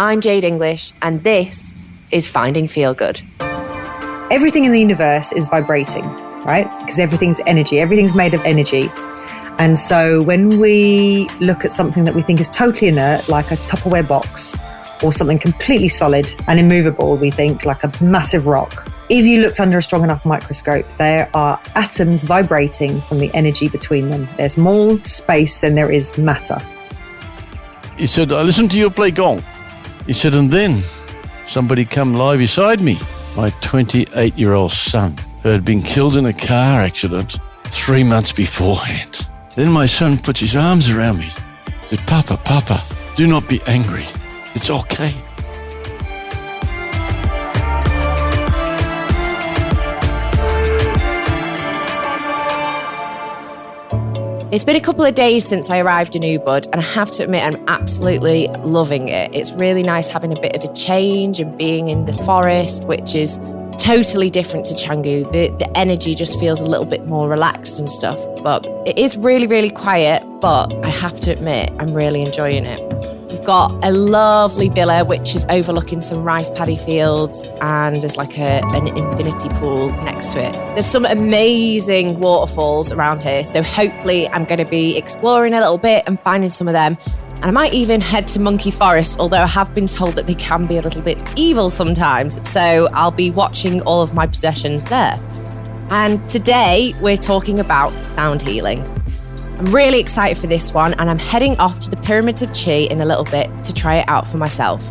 I'm Jade English, and this is Finding Feel Good. Everything in the universe is vibrating, right? Because everything's energy. Everything's made of energy. And so when we look at something that we think is totally inert, like a Tupperware box, or something completely solid and immovable, we think like a massive rock. If you looked under a strong enough microscope, there are atoms vibrating from the energy between them. There's more space than there is matter. He said, I listened to you play gong. He said, and then somebody come lie beside me. My 28-year-old son, who had been killed in a car accident 3 months beforehand. Then my son puts his arms around me. He said, Papa, do not be angry. It's okay. It's been a couple of days since I arrived in Ubud, and I have to admit I'm absolutely loving it. It's really nice having a bit of a change and being in the forest, which is totally different to Canggu. The energy just feels a little bit more relaxed and stuff, but it is really, really quiet, but I have to admit I'm really enjoying it. We've got a lovely villa which is overlooking some rice paddy fields, and there's like an infinity pool next to it. There's some amazing waterfalls around here, so hopefully I'm going to be exploring a little bit and finding some of them. And I might even head to Monkey Forest, although I have been told that they can be a little bit evil sometimes, so I'll be watching all of my possessions there. And today we're talking about sound healing. I'm really excited for this one, and I'm heading off to the Pyramids of Chi in a little bit to try it out for myself.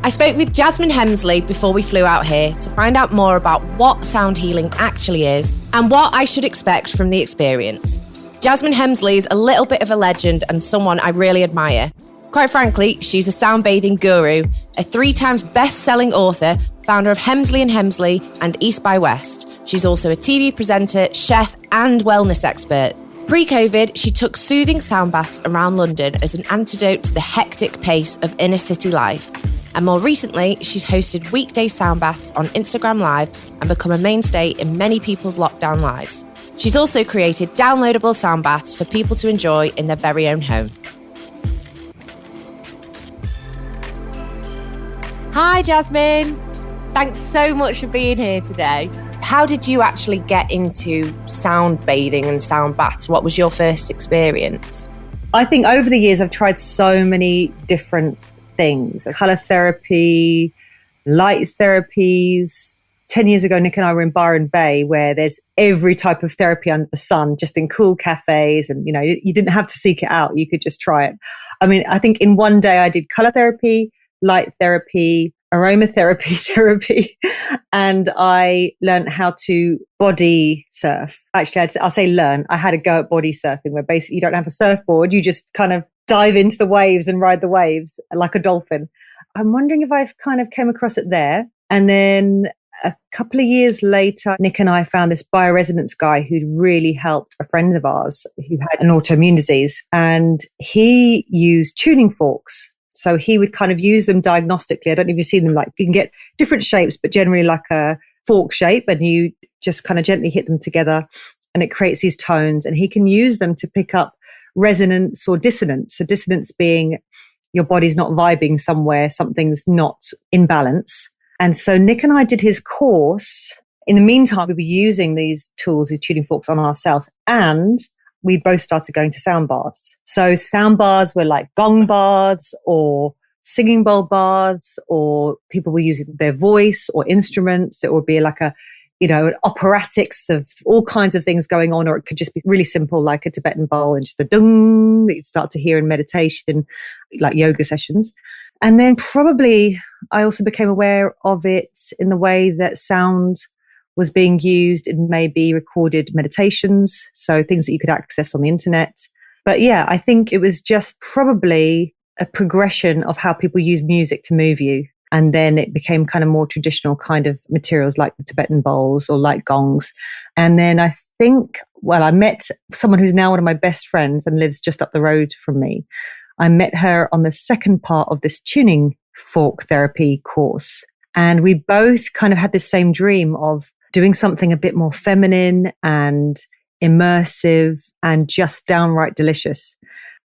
I spoke with Jasmine Hemsley before we flew out here to find out more about what sound healing actually is and what I should expect from the experience. Jasmine Hemsley is a little bit of a legend and someone I really admire. Quite frankly, she's a sound bathing guru, a 3 times best-selling author, founder of Hemsley & Hemsley and East by West. She's also a TV presenter, chef and wellness expert. Pre-COVID, she took soothing sound baths around London as an antidote to the hectic pace of inner city life. And more recently, she's hosted weekday sound baths on Instagram Live and become a mainstay in many people's lockdown lives. She's also created downloadable sound baths for people to enjoy in their very own home. Hi, Jasmine. Thanks so much for being here today. How did you actually get into sound bathing and sound baths? What was your first experience? I think over the years, I've tried so many different things. Colour therapy, light therapies. 10 years ago, Nick and I were in Byron Bay, where there's every type of therapy under the sun, just in cool cafes. And, you know, you didn't have to seek it out. You could just try it. I mean, I think in one day I did colour therapy, light therapy, aromatherapy, and I learned how to body surf. Actually, I'll say learn. I had a go at body surfing, where basically you don't have a surfboard. You just kind of dive into the waves and ride the waves like a dolphin. I'm wondering if I've kind of came across it there. And then a couple of years later, Nick and I found this bioresonance guy who'd really helped a friend of ours who had an autoimmune disease. And he used tuning forks. So he would kind of use them diagnostically. I don't know if you've seen them, like you can get different shapes, but generally like a fork shape, and you just kind of gently hit them together and it creates these tones, and he can use them to pick up resonance or dissonance. So dissonance being your body's not vibing somewhere, something's not in balance. And so Nick and I did his course. In the meantime, we were using these tools, these tuning forks on ourselves, and we both started going to sound baths. So sound baths were like gong baths or singing bowl baths, or people were using their voice or instruments. It would be like an operatics of all kinds of things going on, or it could just be really simple, like a Tibetan bowl and just a dung that you'd start to hear in meditation, like yoga sessions. And then probably I also became aware of it in the way that sound was being used in maybe recorded meditations, so things that you could access on the internet. But yeah, I think it was just probably a progression of how people use music to move you. And then it became kind of more traditional kind of materials like the Tibetan bowls or like gongs. And then I think, I met someone who's now one of my best friends and lives just up the road from me. I met her on the second part of this tuning fork therapy course. And we both kind of had this same dream of doing something a bit more feminine and immersive and just downright delicious.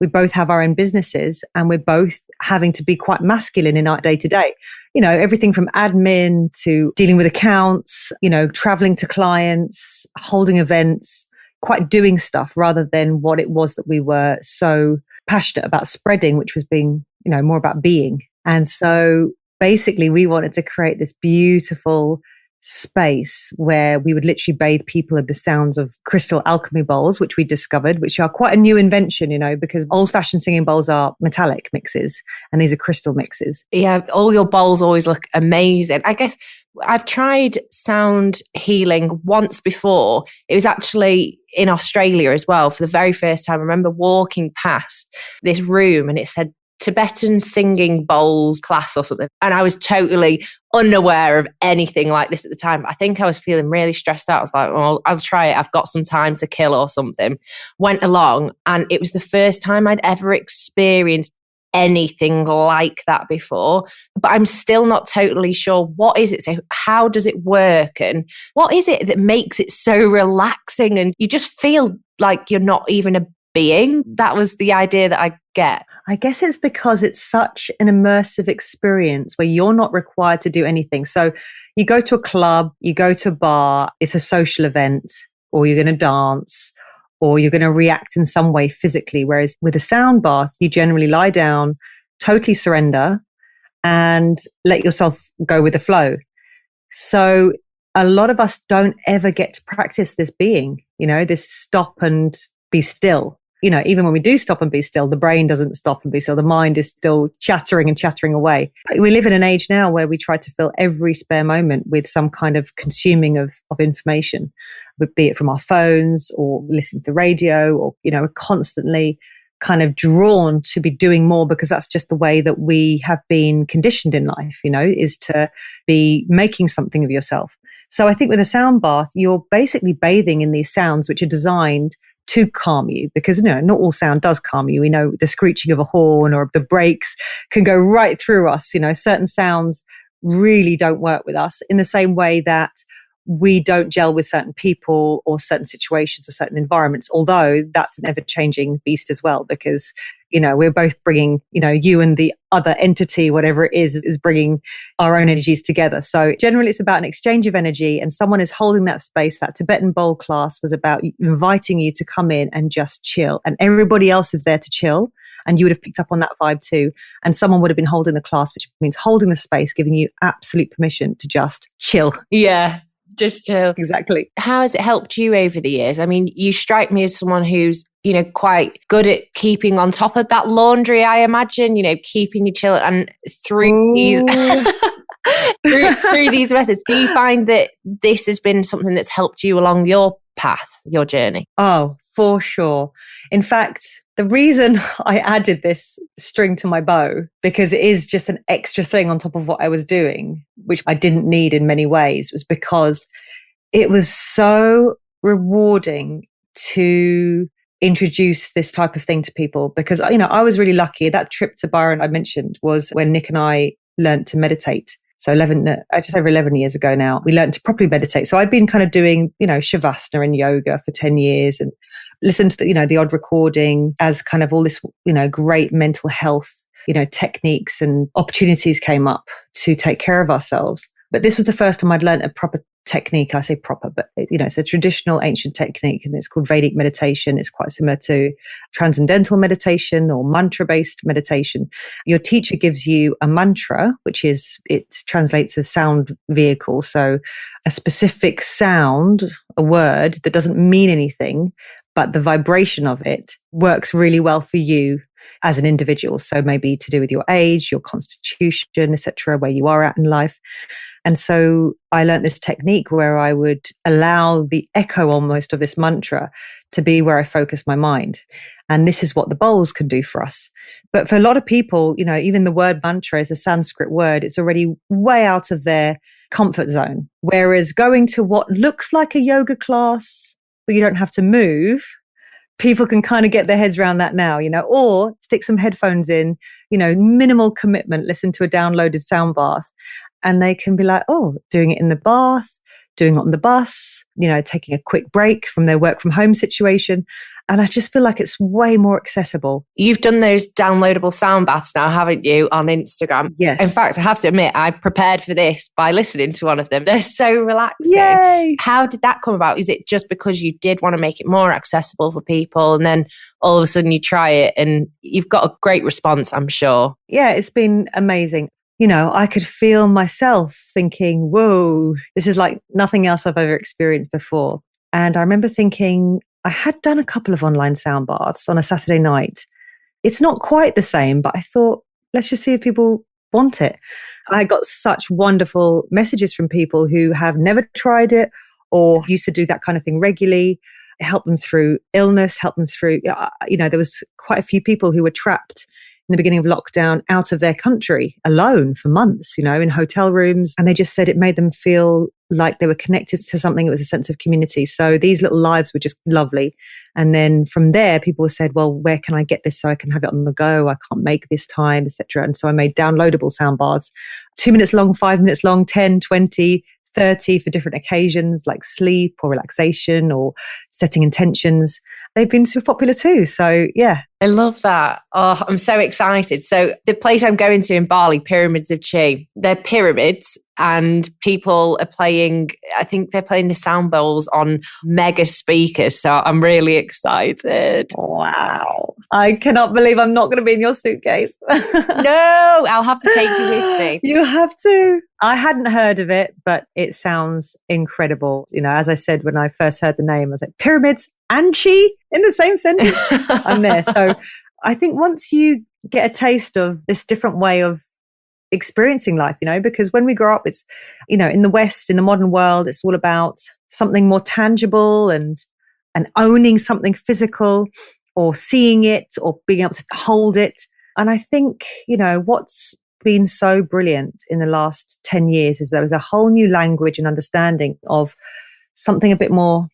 We both have our own businesses and we're both having to be quite masculine in our day to day. Everything from admin to dealing with accounts, traveling to clients, holding events, quite doing stuff rather than what it was that we were so passionate about spreading, which was being, more about being. And so basically we wanted to create this beautiful space where we would literally bathe people in the sounds of crystal alchemy bowls, which we discovered, which are quite a new invention, because old-fashioned singing bowls are metallic mixes and these are crystal mixes. Yeah, all your bowls always look amazing. I guess I've tried sound healing once before. It was actually in Australia as well for the very first time. I remember walking past this room and it said Tibetan singing bowls class or something. And I was totally unaware of anything like this at the time. I think I was feeling really stressed out. I was like, well, I'll try it. I've got some time to kill or something. Went along and it was the first time I'd ever experienced anything like that before. But I'm still not totally sure what is it. So how does it work? And what is it that makes it so relaxing? And you just feel like you're not even a being. That was the idea that I get. I guess it's because it's such an immersive experience where you're not required to do anything. So you go to a club, you go to a bar, it's a social event, or you're going to dance, or you're going to react in some way physically. Whereas with a sound bath, you generally lie down, totally surrender, and let yourself go with the flow. So a lot of us don't ever get to practice this being, this stop and be still. Even when we do stop and be still, the brain doesn't stop and be still. The mind is still chattering and chattering away. We live in an age now where we try to fill every spare moment with some kind of consuming of information, be it from our phones or listening to the radio or, we're constantly kind of drawn to be doing more because that's just the way that we have been conditioned in life, is to be making something of yourself. So I think with a sound bath, you're basically bathing in these sounds which are designed to calm you because, not all sound does calm you. We know the screeching of a horn or the brakes can go right through us. Certain sounds really don't work with us in the same way that we don't gel with certain people or certain situations or certain environments, although that's an ever-changing beast as well because, we're both bringing, you and the other entity, whatever it is bringing our own energies together. So generally it's about an exchange of energy and someone is holding that space. That Tibetan bowl class was about inviting you to come in and just chill and everybody else is there to chill. And you would have picked up on that vibe too. And someone would have been holding the class, which means holding the space, giving you absolute permission to just chill. Yeah. Just chill. Exactly. How has it helped you over the years? I mean, you strike me as someone who's, quite good at keeping on top of that laundry, I imagine, keeping you chill. And through these through these methods, do you find that this has been something that's helped you along your path, your journey? Oh, for sure. In fact, the reason I added this string to my bow, because it is just an extra thing on top of what I was doing, which I didn't need in many ways, was because it was so rewarding to introduce this type of thing to people. Because, I was really lucky. That trip to Byron I mentioned was when Nick and I learned to meditate. So just over 11 years ago now, we learned to properly meditate. So I'd been kind of doing, Shavasana and yoga for 10 years and listened to the odd recording as kind of all this, great mental health, techniques and opportunities came up to take care of ourselves. But this was the first time I'd learned a proper technique. I say proper, but it's a traditional ancient technique and it's called Vedic meditation. It's quite similar to transcendental meditation or mantra-based meditation. Your teacher gives you a mantra, it translates as sound vehicle. So a specific sound, a word that doesn't mean anything, but the vibration of it works really well for you as an individual. So maybe to do with your age, your constitution, etc., where you are at in life. And so I learned this technique where I would allow the echo almost of this mantra to be where I focus my mind. And this is what the bowls can do for us. But for a lot of people, even the word mantra is a Sanskrit word. It's already way out of their comfort zone. Whereas going to what looks like a yoga class, but you don't have to move, people can kind of get their heads around that now, or stick some headphones in, minimal commitment, listen to a downloaded sound bath and they can be like, oh, doing it in the bath, doing it on the bus, taking a quick break from their work from home situation. And I just feel like it's way more accessible. You've done those downloadable sound baths now, haven't you, on Instagram? Yes. In fact, I have to admit, I prepared for this by listening to one of them. They're so relaxing. Yay! How did that come about? Is it just because you did want to make it more accessible for people, and then all of a sudden you try it and you've got a great response, I'm sure? Yeah, it's been amazing. I could feel myself thinking, whoa, this is like nothing else I've ever experienced before. And I remember thinking, I had done a couple of online sound baths on a Saturday night. It's not quite the same, but I thought, let's just see if people want it. I got such wonderful messages from people who have never tried it or used to do that kind of thing regularly. It helped them through illness, helped them through, there was quite a few people who were trapped in the beginning of lockdown out of their country alone for months, in hotel rooms. And they just said it made them feel like they were connected to something. It was a sense of community. So these little lives were just lovely. And then from there, people said, well, where can I get this so I can have it on the go? I can't make this time, etc. And so I made downloadable sound baths, 2 minutes long, 5 minutes long, 10, 20, 30 for different occasions like sleep or relaxation or setting intentions. They've been super popular too. So yeah. I love that. Oh, I'm so excited. So the place I'm going to in Bali, Pyramids of Chi, they're pyramids and people are playing, I think they're playing the sound bowls on mega speakers. So I'm really excited. Wow. I cannot believe I'm not going to be in your suitcase. No, I'll have to take you with me. You have to. I hadn't heard of it, but it sounds incredible. As I said, when I first heard the name, I was like, pyramids and chi in the same sentence. I'm there. So I think once you get a taste of this different way of experiencing life, because when we grow up, it's, in the West, in the modern world, it's all about something more tangible and owning something physical or seeing it or being able to hold it. And I think, what's been so brilliant in the last 10 years is there was a whole new language and understanding of something a bit more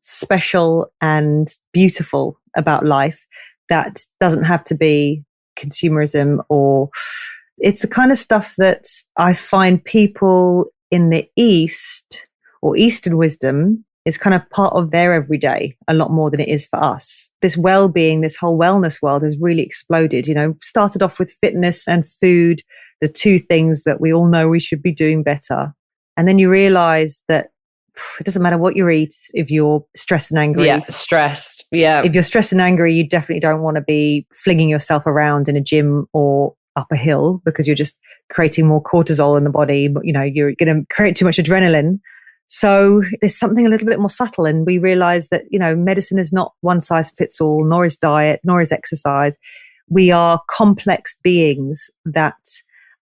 special and beautiful about life that doesn't have to be consumerism, or it's the kind of stuff that I find people in the East or Eastern wisdom is kind of part of their everyday a lot more than it is for us. This well-being, this whole wellness world has really exploded, started off with fitness and food, the two things that we all know we should be doing better. And then you realize that it doesn't matter what you eat if you're stressed and angry. Yeah, stressed. Yeah. If you're stressed and angry, you definitely don't want to be flinging yourself around in a gym or up a hill because you're just creating more cortisol in the body. You're going to create too much adrenaline. So there's something a little bit more subtle. And we realize that, medicine is not one size fits all, nor is diet, nor is exercise. We are complex beings that,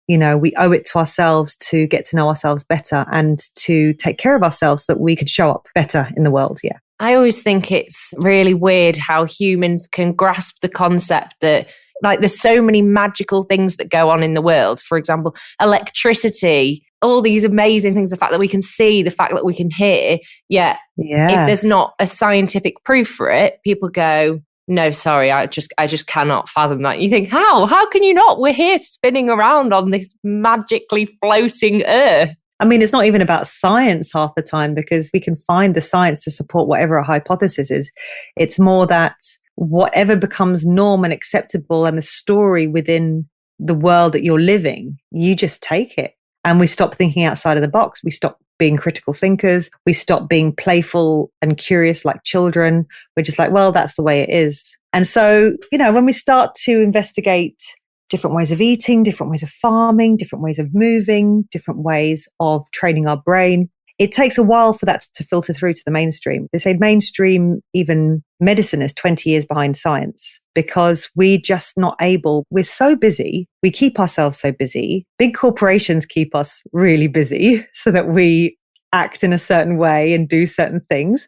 we owe it to ourselves to get to know ourselves better and to take care of ourselves so that we could show up better in the world. Yeah. I always think it's really weird how humans can grasp the concept that there's so many magical things that go on in the world. For example, electricity, all these amazing things, the fact that we can see, the fact that we can hear. Yet, if there's not a scientific proof for it, people go, no, sorry, I just cannot fathom that. You think, how can you not? We're here spinning around on this magically floating earth. I mean, it's not even about science half the time because we can find the science to support whatever a hypothesis is. It's more that whatever becomes norm and acceptable and the story within the world that you're living, you just take it. And we stop thinking outside of the box. We stop being critical thinkers. We stop being playful and curious like children. We're just like, well, that's the way it is. And so, when we start to investigate different ways of eating, different ways of farming, different ways of moving, different ways of training our brain, it takes a while for that to filter through to the mainstream. They say mainstream, even medicine, is 20 years behind science because we're just not able. We're so busy. We keep ourselves so busy. Big corporations keep us really busy so that we act in a certain way and do certain things.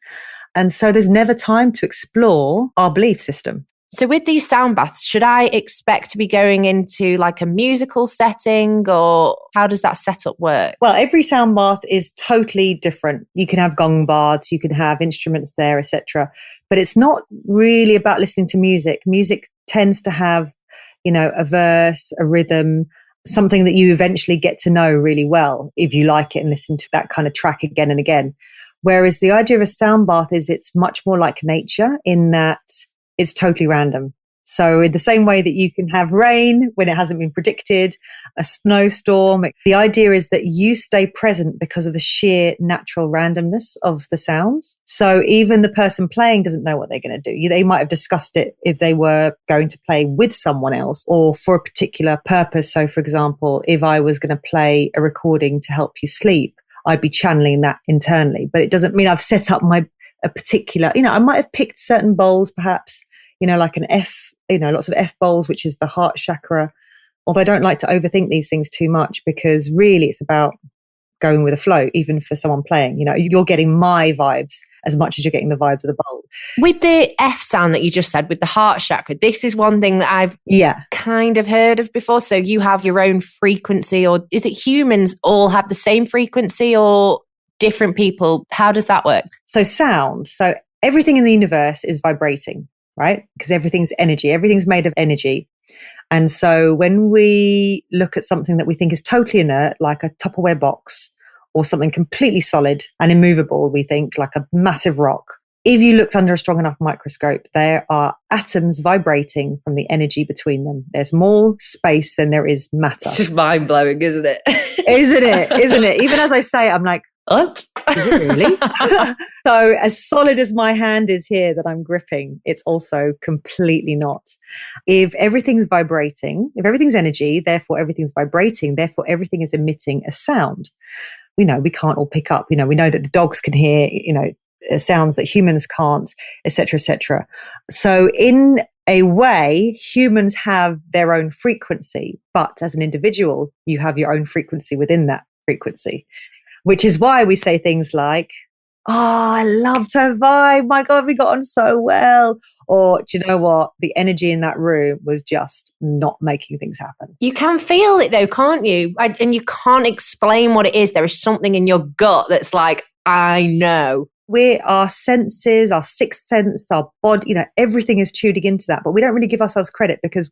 And so there's never time to explore our belief system. So with these sound baths, should I expect to be going into a musical setting, or how does that setup work? Well, every sound bath is totally different. You can have gong baths, you can have instruments there, etc. But it's not really about listening to music. Music tends to have, a verse, a rhythm, something that you eventually get to know really well if you like it and listen to that kind of track again and again. Whereas the idea of a sound bath is it's much more like nature in that it's totally random. So in the same way that you can have rain when it hasn't been predicted, a snowstorm, the idea is that you stay present because of the sheer natural randomness of the sounds. So even the person playing doesn't know what they're going to do. They might have discussed it if they were going to play with someone else or for a particular purpose. So for example, if I was going to play a recording to help you sleep, I'd be channeling that internally. But it doesn't mean I've set up a particular, I might have picked certain bowls perhaps, like an F, lots of F bowls, which is the heart chakra. Although I don't like to overthink these things too much because really it's about going with the flow, even for someone playing. You're getting my vibes as much as you're getting the vibes of the bowl. With the F sound that you just said, with the heart chakra, this is one thing that I've kind of heard of before. So you have your own frequency, or is it humans all have the same frequency or different people? How does that work? So sound. So everything in the universe is vibrating, right? Because everything's energy. Everything's made of energy. And so when we look at something that we think is totally inert, like a Tupperware box, or something completely solid and immovable, we think like a massive rock. If you looked under a strong enough microscope, there are atoms vibrating from the energy between them. There's more space than there is matter. It's just mind-blowing, isn't it? Isn't it? Even as I say, I'm like, what? Is it really? So as solid as my hand is here that I'm gripping, it's also completely not. If everything's vibrating, if everything's energy, therefore everything's vibrating, therefore everything is emitting a sound. We can't all pick up. We know that the dogs can hear, sounds that humans can't, etc., etc. So in a way, humans have their own frequency, but as an individual, you have your own frequency within that frequency. Which is why we say things like, oh, I loved her vibe. My God, we got on so well. Or do you know what? The energy in that room was just not making things happen. You can feel it though, can't you? And you can't explain what it is. There is something in your gut that's like, I know. Our senses, our sixth sense, our body, everything is tuning into that. But we don't really give ourselves credit because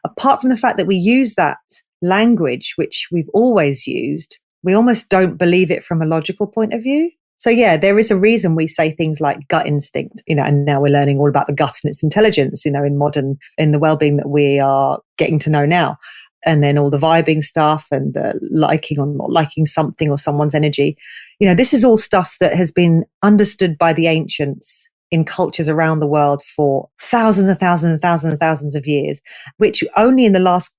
apart from the fact that we use that language, which we've always used, we almost don't believe it from a logical point of view. So yeah, there is a reason we say things like gut instinct, and now we're learning all about the gut and its intelligence, in the well-being that we are getting to know now. And then all the vibing stuff and the liking or not liking something or someone's energy. This is all stuff that has been understood by the ancients in cultures around the world for thousands and thousands and thousands and thousands of years, which only in the last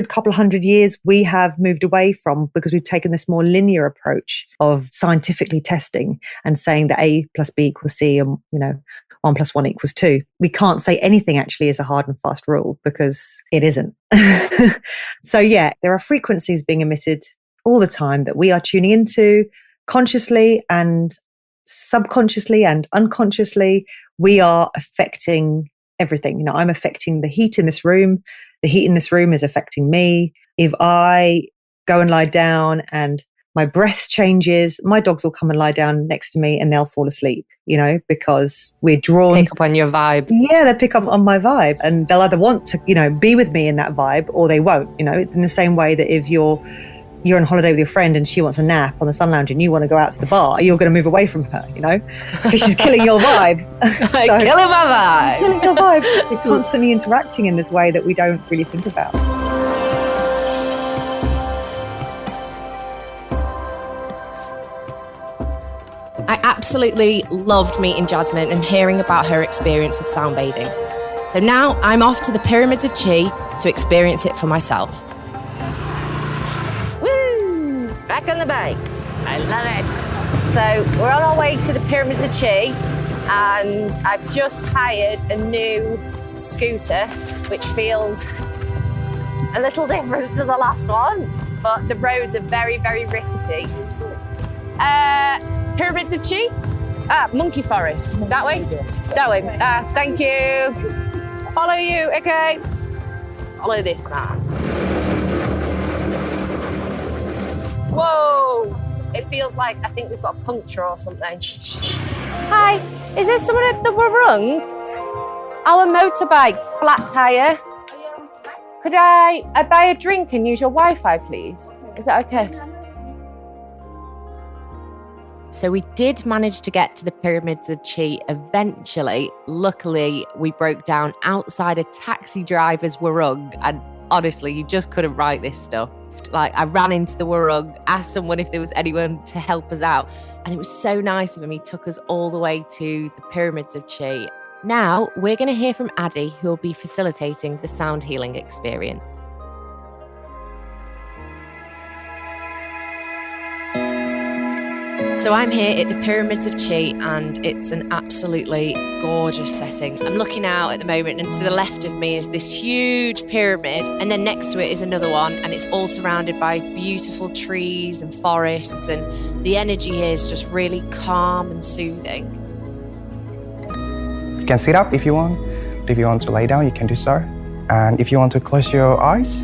couple of hundred years we have moved away from, because we've taken this more linear approach of scientifically testing and saying that A plus B equals C and 1 + 1 = 2. We can't say anything actually is a hard and fast rule because it isn't. So yeah, there are frequencies being emitted all the time that we are tuning into consciously and subconsciously and unconsciously. We are affecting everything. I'm affecting the heat in this room. The heat in this room is affecting me. If I go and lie down and my breath changes, my dogs will come and lie down next to me and they'll fall asleep, because we're drawn. Pick up on your vibe. Yeah, they pick up on my vibe and they'll either want to, be with me in that vibe or they won't, in the same way that if you're on holiday with your friend and she wants a nap on the sun lounge and you want to go out to the bar, you're going to move away from her, because she's killing your vibe. Killing my vibe. Killing your vibes. We're constantly interacting in this way that we don't really think about. I absolutely loved meeting Jasmine and hearing about her experience with sound bathing. So now I'm off to the Pyramids of Chi to experience it for myself. Back on the bike. I love it. So we're on our way to the Pyramids of Chi and I've just hired a new scooter which feels a little different to the last one, but the roads are very, very rickety. Pyramids of Chi? Monkey Forest. That way? That way. Thank you. Follow you, okay. Follow this man. Whoa! It feels like I think we've got a puncture or something. Hi, is there someone at the wrong? Our motorbike, flat tyre. Could I buy a drink and use your Wi-Fi, please? Is that okay? So we did manage to get to the Pyramids of Chi eventually. Luckily, we broke down outside a taxi driver's warung, and honestly, you just couldn't write this stuff. Like, I ran into the warung, asked someone if there was anyone to help us out, and it was so nice of him. He took us all the way to the Pyramids of Chi. Now, we're going to hear from Addy, who will be facilitating the sound healing experience. So I'm here at the Pyramids of Chi, and it's an absolutely gorgeous setting. I'm looking out at the moment, and to the left of me is this huge pyramid, and then next to it is another one, and it's all surrounded by beautiful trees and forests, and the energy here is just really calm and soothing. You can sit up if you want. If you want to lay down, you can do so. And if you want to close your eyes,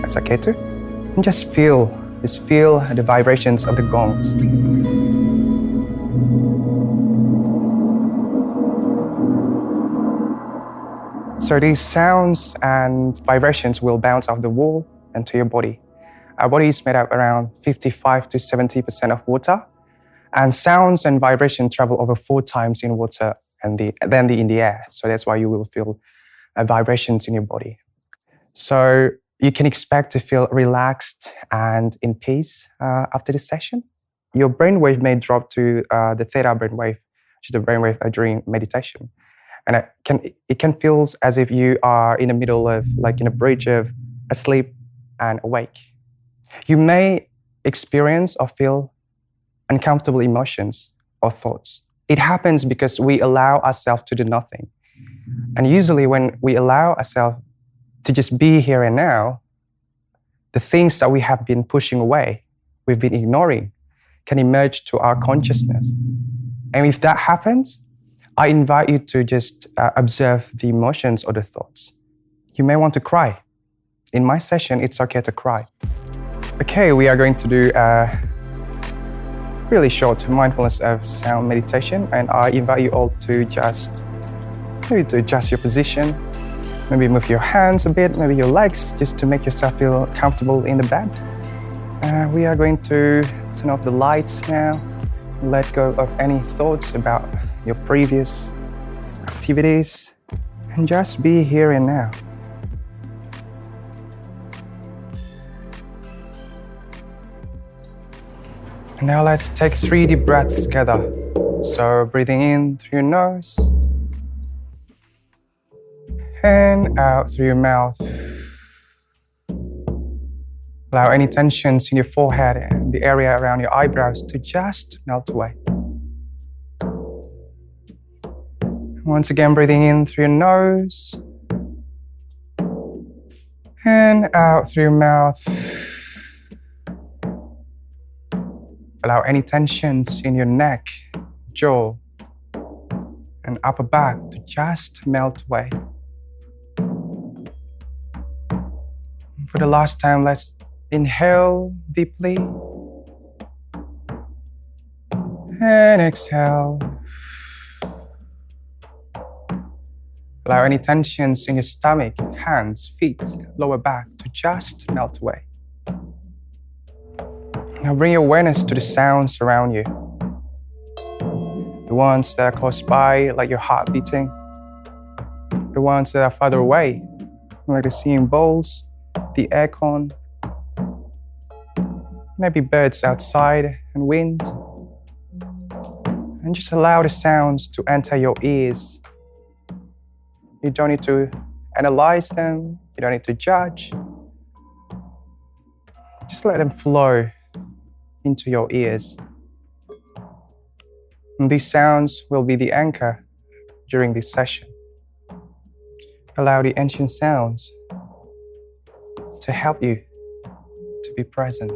that's okay too. And just feel the vibrations of the gongs. So these sounds and vibrations will bounce off the wall and to your body. Our body is made up around 55 to 70% of water, and sounds and vibrations travel over 4 times in water and then in the air. So that's why you will feel vibrations in your body. So you can expect to feel relaxed and in peace after this session. Your brainwave may drop to the theta brainwave, which is the brainwave during meditation. And it can feel as if you are in the middle of, like in a bridge of asleep and awake. You may experience or feel uncomfortable emotions or thoughts. It happens because we allow ourselves to do nothing. And usually when we allow ourselves to just be here and now, the things that we have been pushing away, we've been ignoring, can emerge to our consciousness. And if that happens, I invite you to just observe the emotions or the thoughts. You may want to cry. In my session, it's okay to cry. Okay, we are going to do a really short mindfulness of sound meditation, and I invite you all to maybe to adjust your position, maybe move your hands a bit, maybe your legs, just to make yourself feel comfortable in the bed. We are going to turn off the lights now, let go of any thoughts about your previous activities, and just be here and now. And now let's take 3 deep breaths together. So breathing in through your nose and out through your mouth. Allow any tensions in your forehead and the area around your eyebrows to just melt away. Once again, breathing in through your nose and out through your mouth. Allow any tensions in your neck, jaw, and upper back to just melt away. For the last time, let's inhale deeply and exhale. Allow any tensions in your stomach, hands, feet, lower back to just melt away. Now bring your awareness to the sounds around you. The ones that are close by, like your heart beating. The ones that are farther away, like the singing bowls, the aircon, maybe birds outside and wind. And just allow the sounds to enter your ears. You don't need to analyze them. You don't need to judge. Just let them flow into your ears. And these sounds will be the anchor during this session. Allow the ancient sounds to help you to be present.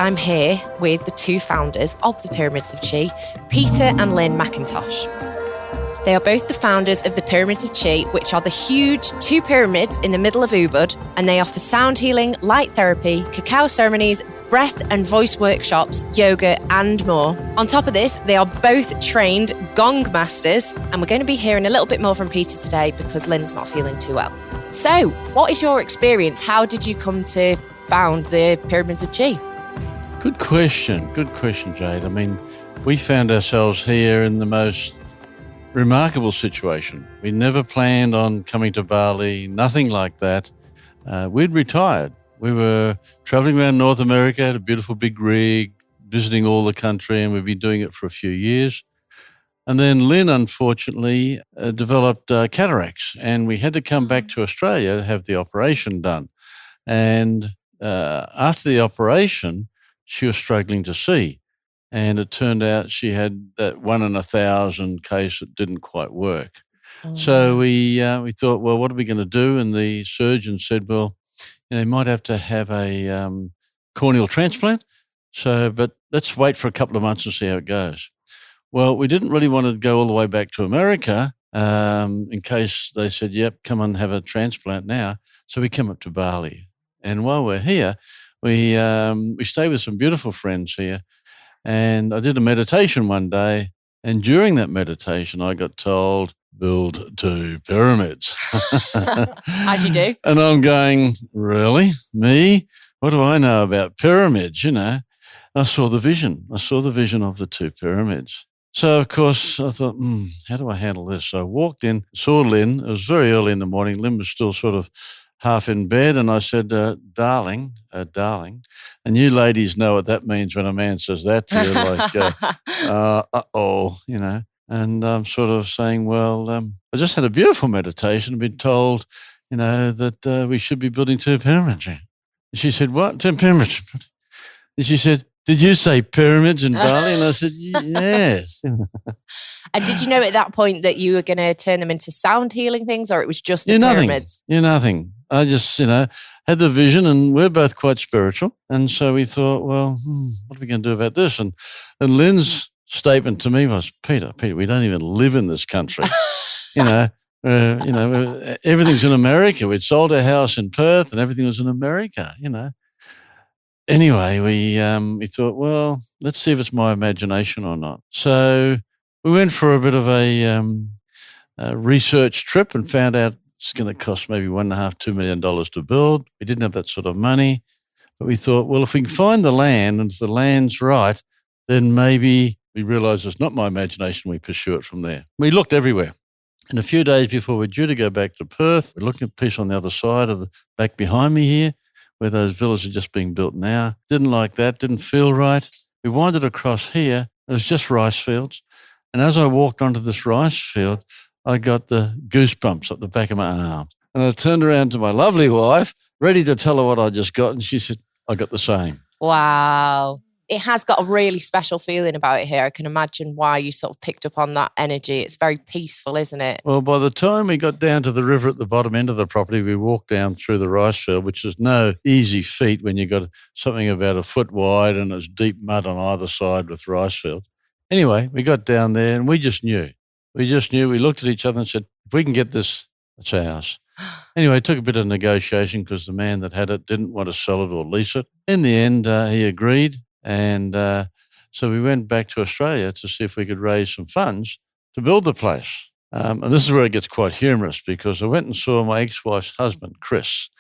I'm here with the two founders of the Pyramids of Chi, Peter and Lynn McIntosh. They are both the founders of the Pyramids of Chi, which are the huge 2 pyramids in the middle of Ubud, and they offer sound healing, light therapy, cacao ceremonies, breath and voice workshops, yoga, and more. On top of this, they are both trained gong masters, and we're going to be hearing a little bit more from Peter today because Lynn's not feeling too well. So, what is your experience? How did you come to found the Pyramids of Chi? Good question, Jade. I mean, we found ourselves here in the most remarkable situation. We never planned on coming to Bali, nothing like that. We'd retired. We were traveling around North America, had a beautiful big rig, visiting all the country, and we've been doing it for a few years. And then Lynn, unfortunately, developed cataracts, and we had to come back to Australia to have the operation done. And after the operation, she was struggling to see. And it turned out she had that 1 in 1,000 case that didn't quite work. So we thought, well, what are we going to do? And the surgeon said, well, you might have to have a corneal transplant. But let's wait for a couple of months and see how it goes. Well, we didn't really want to go all the way back to America in case they said, yep, come and have a transplant now. So we came up to Bali. And while we're here, we stay with some beautiful friends here. And I did a meditation one day. And during that meditation, I got told, build 2 pyramids. As you do. And I'm going, really? Me? What do I know about pyramids, And I saw the vision. I saw the vision of the 2 pyramids. So, of course, I thought, how do I handle this? So I walked in, saw Lynn. It was very early in the morning. Lynn was still sort of half in bed, and I said, darling, and you ladies know what that means when a man says that to you, like, and I'm sort of saying, well, I just had a beautiful meditation and been told, that we should be building 2 pyramids. And she said, what? 2 pyramids? And she said, did you say pyramids in Bali? And I said, yes. And did you know at that point that you were going to turn them into sound healing things, or it was just the pyramids? Nothing. I just, had the vision, and we're both quite spiritual. And so we thought, well, what are we going to do about this? And Lynn's statement to me was, Peter, we don't even live in this country. Everything's in America. We'd sold our house in Perth and everything was in America, Anyway, we thought, well, let's see if it's my imagination or not. So we went for a bit of a research trip and found out it's going to cost maybe $1.5–2 million to build. We didn't have that sort of money, but we thought, well, if we can find the land, and if the land's right, then maybe we realise it's not my imagination. We pursue it from there. We looked everywhere. And a few days before we're due to go back to Perth, we're looking at a piece on the other side of the back behind me here, where those villas are just being built now. Didn't like that, didn't feel right. We wandered across here. It was just rice fields. And as I walked onto this rice field, I got the goosebumps up the back of my arm. And I turned around to my lovely wife, ready to tell her what I just got. And she said, I got the same. Wow. It has got a really special feeling about it here. I can imagine why you sort of picked up on that energy. It's very peaceful, isn't it? Well, by the time we got down to the river at the bottom end of the property, we walked down through the rice field, which is no easy feat when you've got something about a foot wide and it's deep mud on either side with rice fields. Anyway, we got down there and we just knew. We looked at each other and said, if we can get this, it's ours. Anyway, it took a bit of negotiation because the man that had it didn't want to sell it or lease it. In the end, he agreed. And so we went back to Australia to see if we could raise some funds to build the place. And this is where it gets quite humorous because I went and saw my ex-wife's husband, Chris.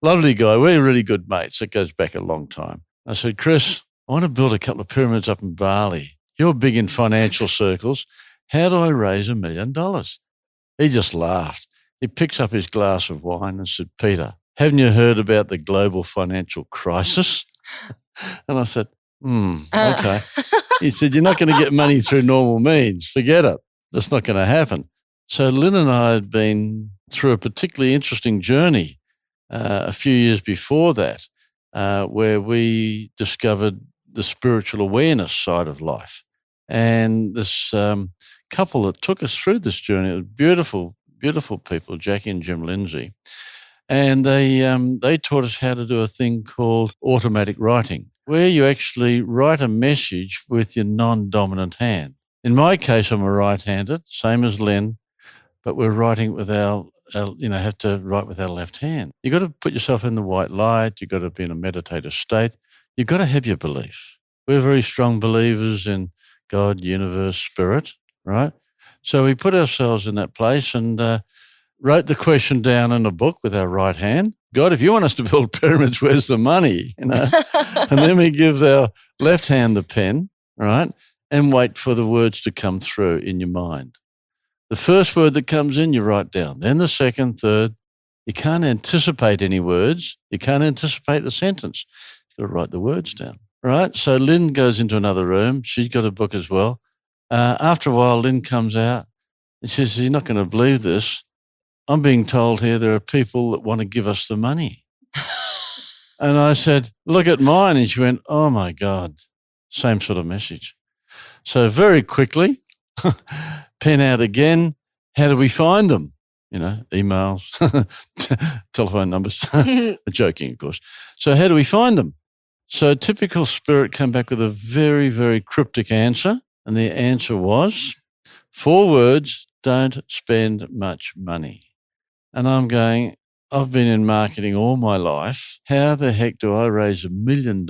Lovely guy. We're really good mates. It goes back a long time. I said, Chris, I want to build a couple of pyramids up in Bali. You're big in financial circles. How do I raise $1 million? He just laughed. He picks up his glass of wine and said, Peter, haven't you heard about the global financial crisis? And I said, okay. He said, you're not going to get money through normal means. Forget it. That's not going to happen. So Lynn and I had been through a particularly interesting journey a few years before that, where we discovered the spiritual awareness side of life. And this couple that took us through this journey, it was beautiful, beautiful people, Jackie and Jim Lindsay. And they taught us how to do a thing called automatic writing, where you actually write a message with your non-dominant hand. In my case, I'm a right-handed, same as Len, but we're writing with our have to write with our left hand. You've got to put yourself in the white light. You've got to be in a meditative state. You've got to have your belief. We're very strong believers in God, universe, spirit, right? So we put ourselves in that place and wrote the question down in a book with our right hand. God, if you want us to build pyramids, where's the money? And then we give our left hand the pen, right? And wait for the words to come through in your mind. The first word that comes in, you write down. Then the second, third. You can't anticipate any words. You can't anticipate the sentence. You've got to write the words down, right? So Lynn goes into another room. She's got a book as well. After a while, Lynn comes out and says, you're not going to believe this. I'm being told here there are people that want to give us the money. And I said, look at mine. And she went, oh, my God, same sort of message. So very quickly, pen out again. How do we find them? Emails, telephone numbers. Joking, of course. So how do we find them? So typical spirit came back with a very, very cryptic answer. And the answer was 4 words, don't spend much money. And I'm going, I've been in marketing all my life. How the heck do I raise $1 million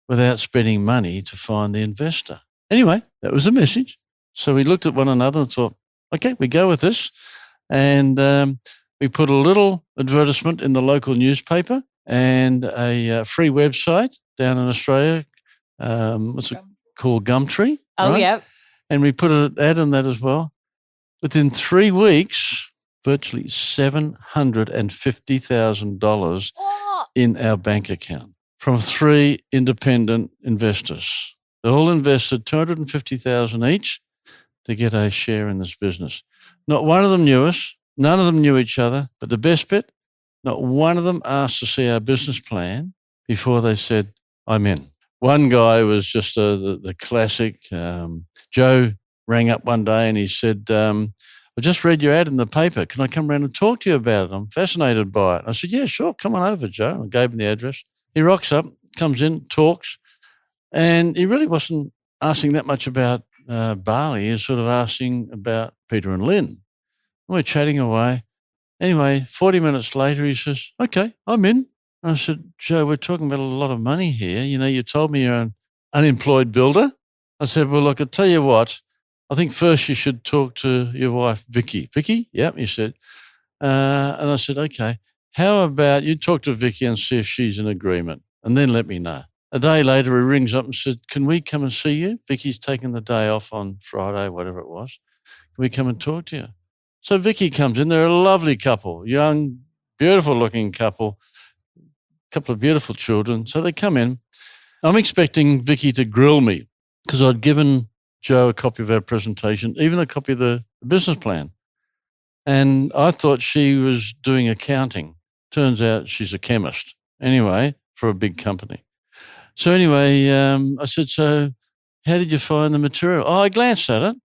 without spending money to find the investor? Anyway, that was the message. So we looked at one another and thought, okay, we go with this. And we put a little advertisement in the local newspaper and a free website down in Australia. What's it called? Gumtree. Oh, right? yeah. And we put an ad on that as well. Within 3 weeks, virtually $750,000 in our bank account from 3 independent investors. They all invested $250,000 each to get a share in this business. Not one of them knew us. None of them knew each other. But the best bit, not one of them asked to see our business plan before they said, I'm in. One guy was just the classic. Joe rang up one day and he said, I just read your ad in the paper. Can I come around and talk to you about it? I'm fascinated by it. I said, yeah, sure. Come on over, Joe. I gave him the address. He rocks up, comes in, talks. And he really wasn't asking that much about Bali. He was sort of asking about Peter and Lynn. We're chatting away. Anyway, 40 minutes later, he says, okay, I'm in. I said, Joe, we're talking about a lot of money here. You told me you're an unemployed builder. I said, well, look, I'll tell you what. I think first you should talk to your wife, Vicky. Vicky? Yep, he said. And I said, okay, how about you talk to Vicky and see if she's in agreement and then let me know. A day later, he rings up and said, can we come and see you? Vicky's taken the day off on Friday, whatever it was. Can we come and talk to you? So Vicky comes in. They're a lovely couple, young, beautiful-looking couple of beautiful children. So they come in I'm expecting Vicky to grill me because I'd given Joe a copy of our presentation, even a copy of the business plan. And I thought she was doing accounting. Turns out she's a chemist, anyway, for a big company. So anyway, I said, so how did you find the material? Oh, I glanced at it.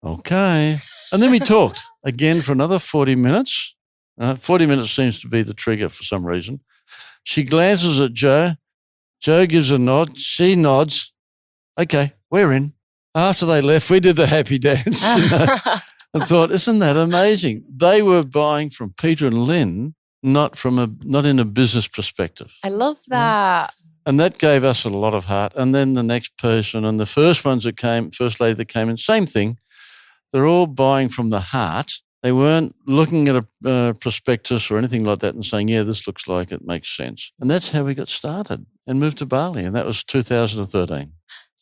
Okay. And then we talked again for another 40 minutes. 40 minutes seems to be the trigger for some reason. She glances at Joe. Joe gives a nod. She nods. Okay, we're in. After they left, we did the happy dance. And thought, isn't that amazing? They were buying from Peter and Lynn, not in a business perspective. I love that. And that gave us a lot of heart. And then the next person and the first lady that came in, same thing. They're all buying from the heart. They weren't looking at a prospectus or anything like that and saying, yeah, this looks like it makes sense. And that's how we got started and moved to Bali. And that was 2013.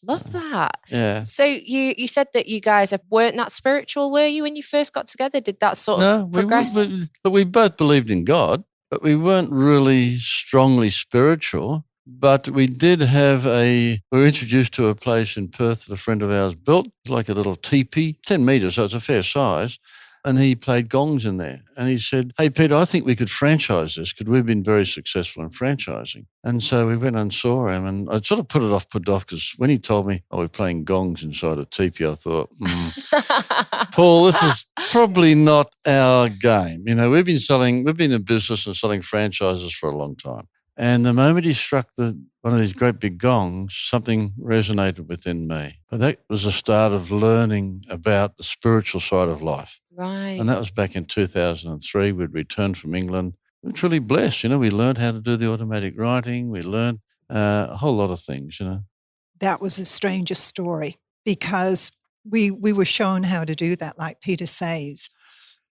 Love that. Yeah. So you said that you guys weren't that spiritual, were you, when you first got together? Did that sort of progress? We both believed in God, but we weren't really strongly spiritual. But we did we were introduced to a place in Perth that a friend of ours built, like a little teepee, 10 metres, so it's a fair size. And he played gongs in there. And he said, hey, Peter, I think we could franchise this because we've been very successful in franchising. And so we went and saw him, and I sort of put it off because when he told me, we're playing gongs inside a teepee, I thought, Paul, this is probably not our game. You know, we've been in business and selling franchises for a long time. And the moment he struck one of these great big gongs, something resonated within me. But that was the start of learning about the spiritual side of life. Right. And that was back in 2003. We'd returned from England. We were truly blessed. You know, we learned how to do the automatic writing. We learned a whole lot of things, you know. That was the strangest story because we were shown how to do that, like Peter says.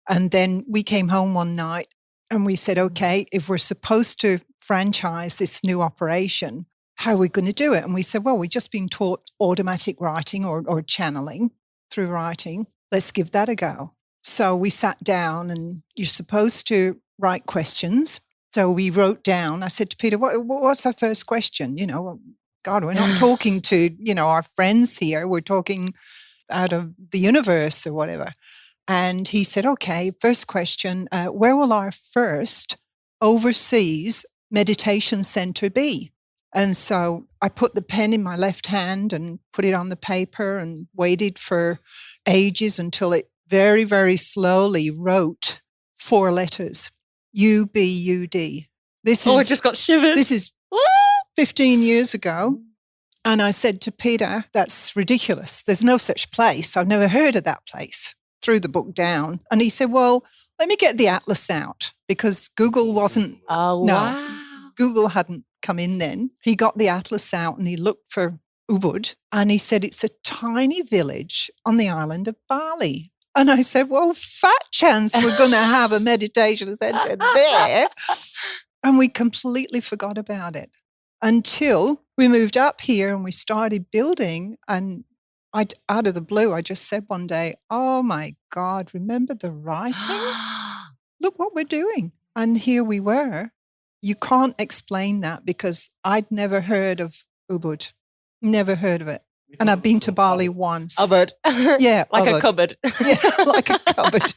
And then we came home one night and we said, okay, if we're supposed to franchise this new operation, how are we going to do it? And we said, well, we've just been taught automatic writing or channeling through writing. Let's give that a go. So we sat down and you're supposed to write questions. So we wrote down, I said to Peter, what's our first question? You know, God, we're not talking to, our friends here. We're talking out of the universe or whatever. And he said, okay, first question, where will our first overseas meditation center be? And so I put the pen in my left hand and put it on the paper and waited for ages until it very, very slowly wrote 4 letters, UBUD. I just got shivers. This is 15 years ago. And I said to Peter, that's ridiculous. There's no such place. I've never heard of that place. Threw the book down. And he said, well, let me get the atlas out because Google wasn't. Oh, no, wow. Google hadn't come in then. He got the atlas out and he looked for Ubud and he said, it's a tiny village on the island of Bali. And I said, well, fat chance we're going to have a meditation center there. And we completely forgot about it until we moved up here and we started building. And out of the blue, I just said one day, oh my God, remember the writing? Look what we're doing. And here we were. You can't explain that because I'd never heard of Ubud, never heard of it. And I've been to Bali once. Cupboard. Yeah. Like a cupboard. Yeah, like a cupboard.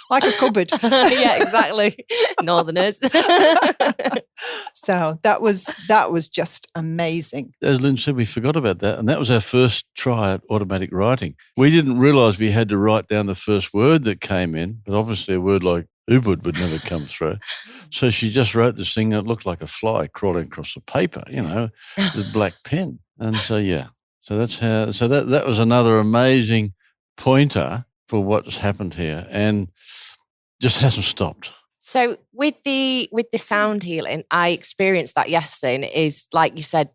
Like a cupboard. Yeah, exactly. Northerners. So that was just amazing. As Lynn said, we forgot about that. And that was our first try at automatic writing. We didn't realise we had to write down the first word that came in, but obviously a word like Ubud would never come through. So she just wrote this thing that looked like a fly crawling across the paper, with black pen. And so, yeah. So that's how. So that was another amazing pointer for what's happened here, and just hasn't stopped. So with the sound healing, I experienced that yesterday, and it is like you said,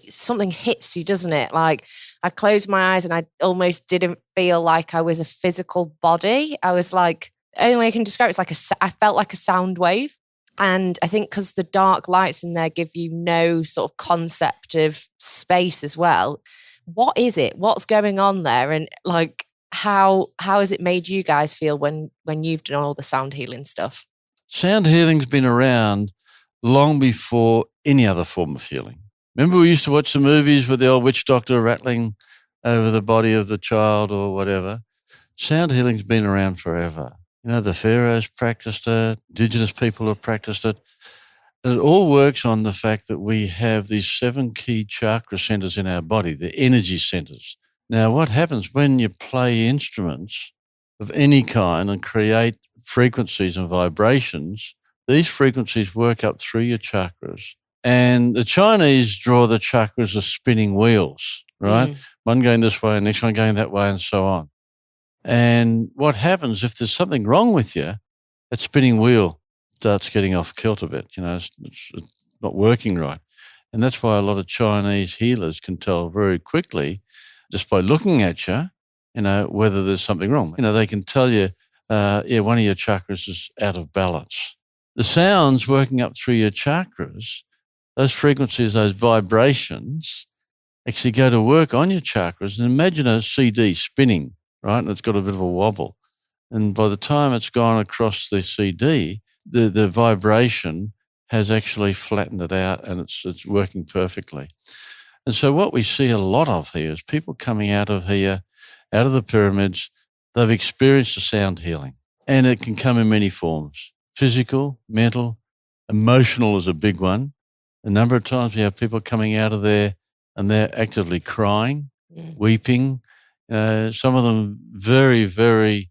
something hits you, doesn't it? Like I closed my eyes and I almost didn't feel like I was a physical body. I was like, the only way I can describe it is I felt like a sound wave. And I think because the dark lights in there give you no sort of concept of space as well. What is it? What's going on there? And like, how has it made you guys feel when you've done all the sound healing stuff? Sound healing's been around long before any other form of healing. Remember we used to watch the movies with the old witch doctor rattling over the body of the child or whatever? Sound healing's been around forever. You know, the pharaohs practiced it, indigenous people have practiced it. And it all works on the fact that we have these 7 key chakra centers in our body, the energy centers. Now, what happens when you play instruments of any kind and create frequencies and vibrations, these frequencies work up through your chakras. And the Chinese draw the chakras as spinning wheels, right? One going this way, next one going that way, and so on. And what happens if there's something wrong with you, that spinning wheel starts getting off kilter a bit, you know, it's not working right. And that's why a lot of Chinese healers can tell very quickly, just by looking at you, you know, whether there's something wrong. You know, they can tell you, one of your chakras is out of balance. The sounds working up through your chakras, those frequencies, those vibrations, actually go to work on your chakras. And imagine a CD spinning, right? And it's got a bit of a wobble. And by the time it's gone across the CD, the vibration has actually flattened it out and it's working perfectly. And so what we see a lot of here is people coming out of here, out of the pyramids, they've experienced a sound healing. And it can come in many forms: physical, mental, emotional is a big one. A number of times we have people coming out of there and they're actively crying, weeping, some of them very, very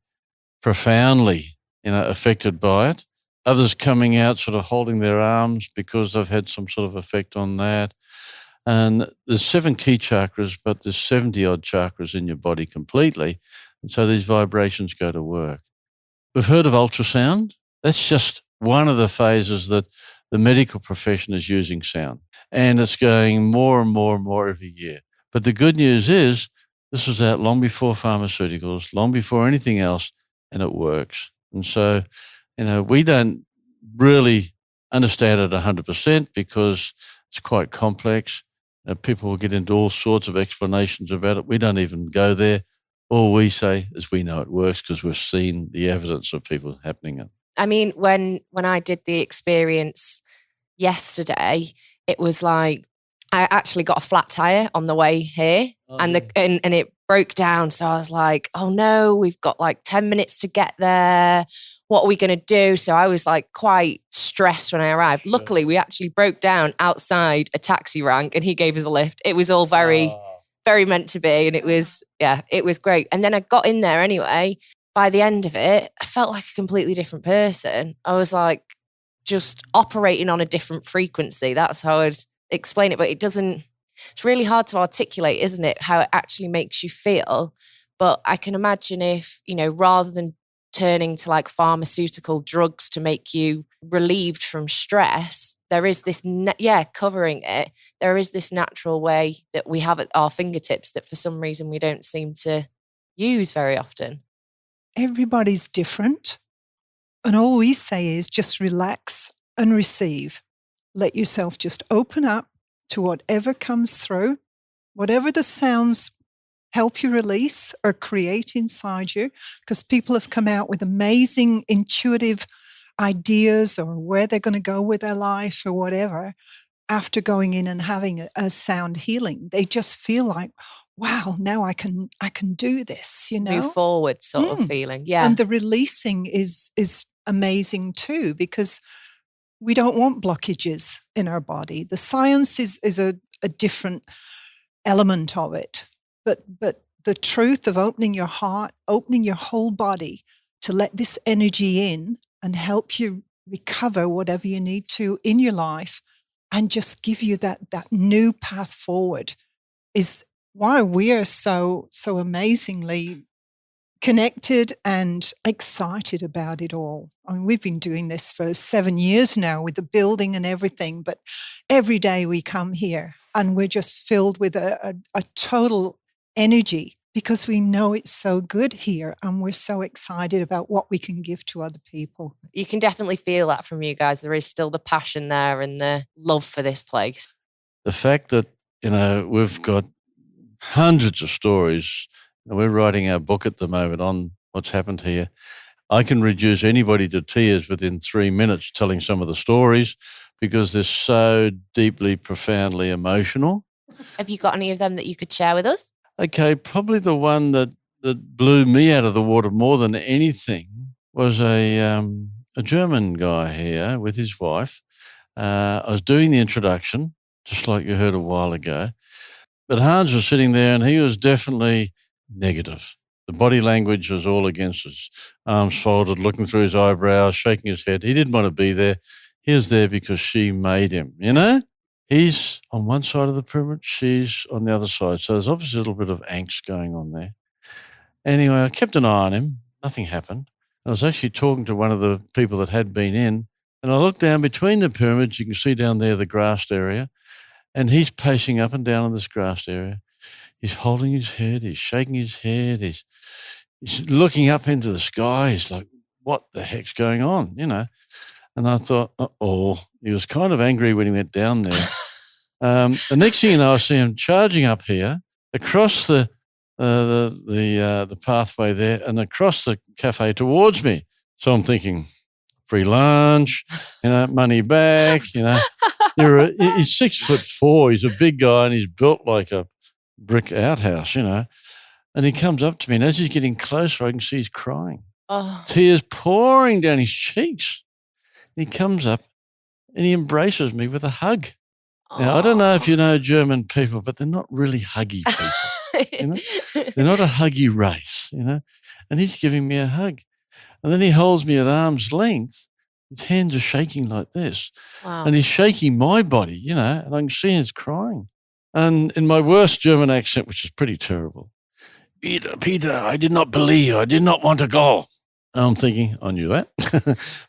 profoundly, you know, affected by it. Others coming out sort of holding their arms because they've had some sort of effect on that. And there's 7 key chakras, but there's 70-odd chakras in your body completely. And so these vibrations go to work. We've heard of ultrasound. That's just one of the phases that the medical profession is using sound. And it's going more and more and more every year. But the good news is this was out long before pharmaceuticals, long before anything else, and it works. And so, you know, we don't really understand it 100% because it's quite complex. People will get into all sorts of explanations about it. We don't even go there. All we say is we know it works because we've seen the evidence of people happening it. I mean, when I did the experience yesterday, it was like I actually got a flat tire on the way here, and it broke down. So I was like, oh no, we've got like 10 minutes to get there. What are we going to do? So I was like quite stressed when I arrived. Sure. Luckily, we actually broke down outside a taxi rank and he gave us a lift. It was all very meant to be. And it was great. And then I got in there anyway. By the end of it, I felt like a completely different person. I was like just operating on a different frequency. That's how I'd explain it. But it's really hard to articulate, isn't it? How it actually makes you feel. But I can imagine if, you know, rather than turning to like pharmaceutical drugs to make you relieved from stress, there is this, covering it. There is this natural way that we have at our fingertips that for some reason we don't seem to use very often. Everybody's different. And all we say is just relax and receive. Let yourself just open up to whatever comes through, whatever the sounds help you release or create inside you, because people have come out with amazing intuitive ideas or where they're going to go with their life or whatever after going in and having a sound healing. They just feel like, wow, now I can do this, you know. Move forward sort of feeling. Yeah. And the releasing is amazing too, because we don't want blockages in our body. The science is a different element of it. But the truth of opening your heart, opening your whole body to let this energy in and help you recover whatever you need to in your life and just give you that new path forward is why we are so amazingly connected and excited about it all. I mean, we've been doing this for 7 years now with the building and everything, but every day we come here and we're just filled with a total energy because we know it's so good here and we're so excited about what we can give to other people. You can definitely feel that from you guys. There is still the passion there and the love for this place. The fact that, you know, we've got hundreds of stories. We're writing our book at the moment on what's happened here. I can reduce anybody to tears within 3 minutes telling some of the stories, because they're so deeply, profoundly emotional. Have you got any of them that you could share with us? Okay, probably the one that blew me out of the water more than anything was a German guy here with his wife. I was doing the introduction, just like you heard a while ago. But Hans was sitting there and he was definitely negative. The body language was all against us. Arms folded, looking through his eyebrows, shaking his head. He didn't want to be there. He was there because she made him, you know? He's on one side of the pyramid, she's on the other side. So there's obviously a little bit of angst going on there. Anyway, I kept an eye on him. Nothing happened. I was actually talking to one of the people that had been in, and I looked down between the pyramids. You can see down there the grassed area, and he's pacing up and down in this grassed area. He's holding his head. He's shaking his head. He's looking up into the sky. He's like, what the heck's going on, you know? And I thought, uh-oh. He was kind of angry when he went down there. The next thing you know, I see him charging up here across the pathway there and across the cafe towards me. So I'm thinking, free lunch, you know, money back, you know. He's 6'4". He's a big guy and he's built like a brick outhouse, you know. And he comes up to me, and as he's getting closer, I can see he's crying. Oh, Tears pouring down his cheeks. He comes up and he embraces me with a hug. Now, I don't know if you know German people, but they're not really huggy people. You know? They're not a huggy race, you know. And he's giving me a hug. And then he holds me at arm's length. His hands are shaking like this. Wow. And he's shaking my body, you know, and I can see he's crying. And in my worst German accent, which is pretty terrible, Peter, I did not believe, I did not want to go. And I'm thinking, I knew that,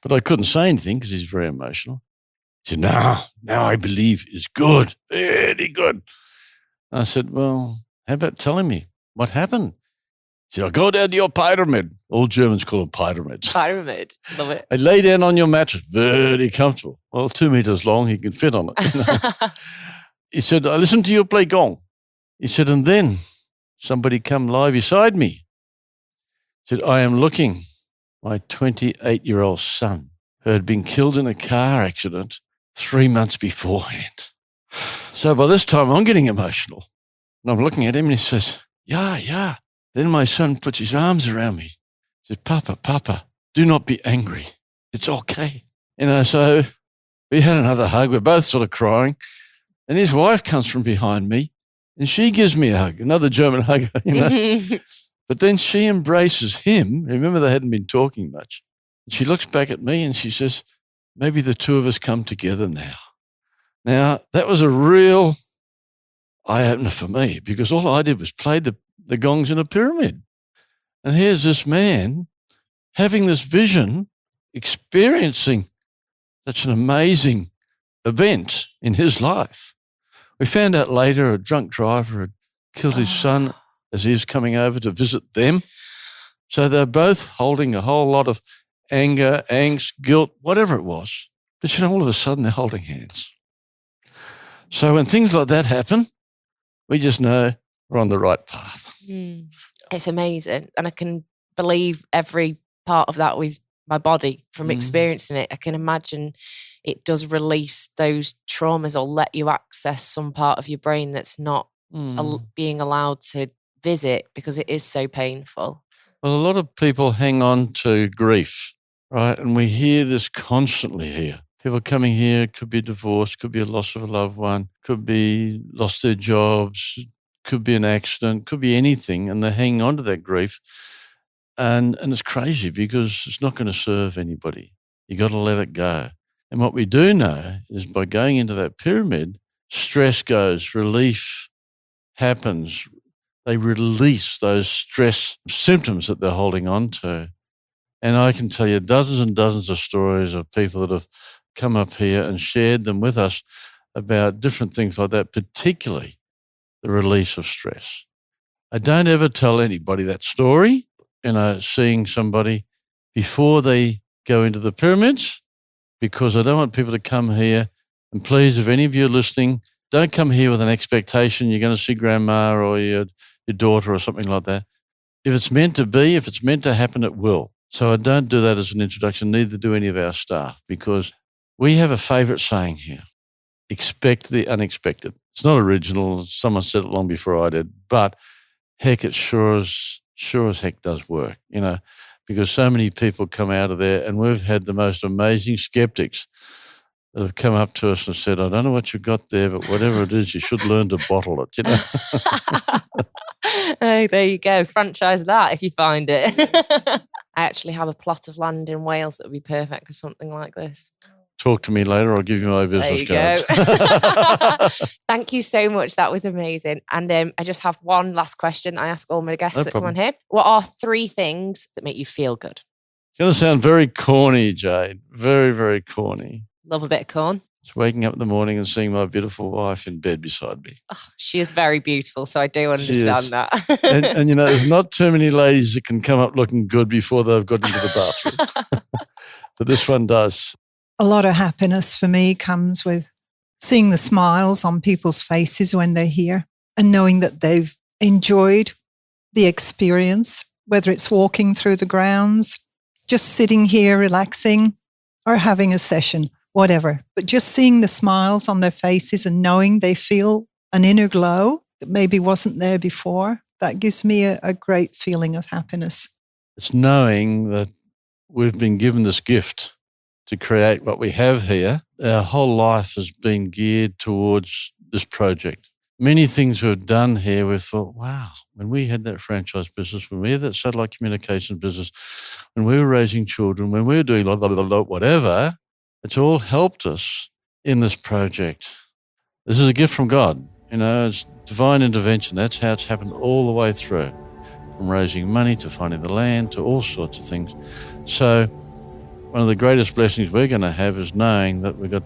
but I couldn't say anything because he's very emotional. He said, now I believe is good, very good. I said, well, how about telling me what happened? He said, I'll go down to your pyramid. All Germans call them pyramids. Pyramid. Love it. I lay down on your mattress, very comfortable. Well, 2 meters long, he can fit on it. You know? He said, I listened to you play gong. He said, and then somebody come lie beside me. He said, I am looking. My 28-year-old son, who had been killed in a car accident 3 months beforehand. So by this time, I'm getting emotional. And I'm looking at him and he says, yeah. Then my son puts his arms around me. He says, Papa, do not be angry. It's okay. You know, so we had another hug. We're both sort of crying. And his wife comes from behind me and she gives me a hug, another German hug, you know. But then she embraces him. Remember, they hadn't been talking much. She looks back at me and she says, maybe the two of us come together now. Now, that was a real eye-opener for me because all I did was play the gongs in a pyramid. And here's this man having this vision, experiencing such an amazing event in his life. We found out later a drunk driver had killed his son as he was coming over to visit them. So they're both holding a whole lot of anger, angst, guilt, whatever it was. But you know, all of a sudden they're holding hands. So when things like that happen, we just know we're on the right path. It's amazing. And I can believe every part of that with my body from experiencing it. I can imagine it does release those traumas or let you access some part of your brain that's not being allowed to visit because it is so painful. Well, a lot of people hang on to grief, right? And we hear this constantly here. People coming here, could be divorce, could be a loss of a loved one, could be lost their jobs, could be an accident, could be anything, and they're hanging on to that grief. And it's crazy because it's not going to serve anybody. You got to let it go. And what we do know is by going into that pyramid, stress goes, relief happens. They release those stress symptoms that they're holding on to. And I can tell you dozens and dozens of stories of people that have come up here and shared them with us about different things like that, particularly the release of stress. I don't ever tell anybody that story, seeing somebody before they go into the pyramids, because I don't want people to come here. And please, if any of you are listening, don't come here with an expectation you're going to see grandma or your daughter or something like that. If it's meant to be, if it's meant to happen, it will. So I don't do that as an introduction, neither do any of our staff, because We have a favourite saying here: expect the unexpected. It's not original. Someone said it long before I did, but heck, it sure as heck does work, because so many people come out of there, and we've had the most amazing skeptics that have come up to us and said, I don't know what you've got there, but whatever it is, you should learn to bottle it, Oh, there you go. Franchise that if you find it. I actually have a plot of land in Wales that would be perfect for something like this. Talk to me later. I'll give you my business cards. Go. Thank you so much. That was amazing. And I just have one last question I ask all my guests that come on here. What are 3 things that make you feel good? It's going to sound very corny, Jade. Very, very corny. Love a bit of corn. Just waking up in the morning and seeing my beautiful wife in bed beside me. Oh, she is very beautiful, so I do understand that. and there's not too many ladies that can come up looking good before they've got into the bathroom. But this one does. A lot of happiness for me comes with seeing the smiles on people's faces when they're here and knowing that they've enjoyed the experience, whether it's walking through the grounds, just sitting here relaxing, or having a session, whatever. But just seeing the smiles on their faces and knowing they feel an inner glow that maybe wasn't there before, that gives me a great feeling of happiness. It's knowing that we've been given this gift to create what we have here. Our whole life has been geared towards this project. Many things we've done here, we've thought, wow, when we had that franchise business, when we had that satellite communications business, when we were raising children, when we were doing whatever, it's all helped us in this project. This is a gift from God. It's divine intervention. That's how it's happened all the way through, from raising money to finding the land to all sorts of things. So one of the greatest blessings we're going to have is knowing that we've got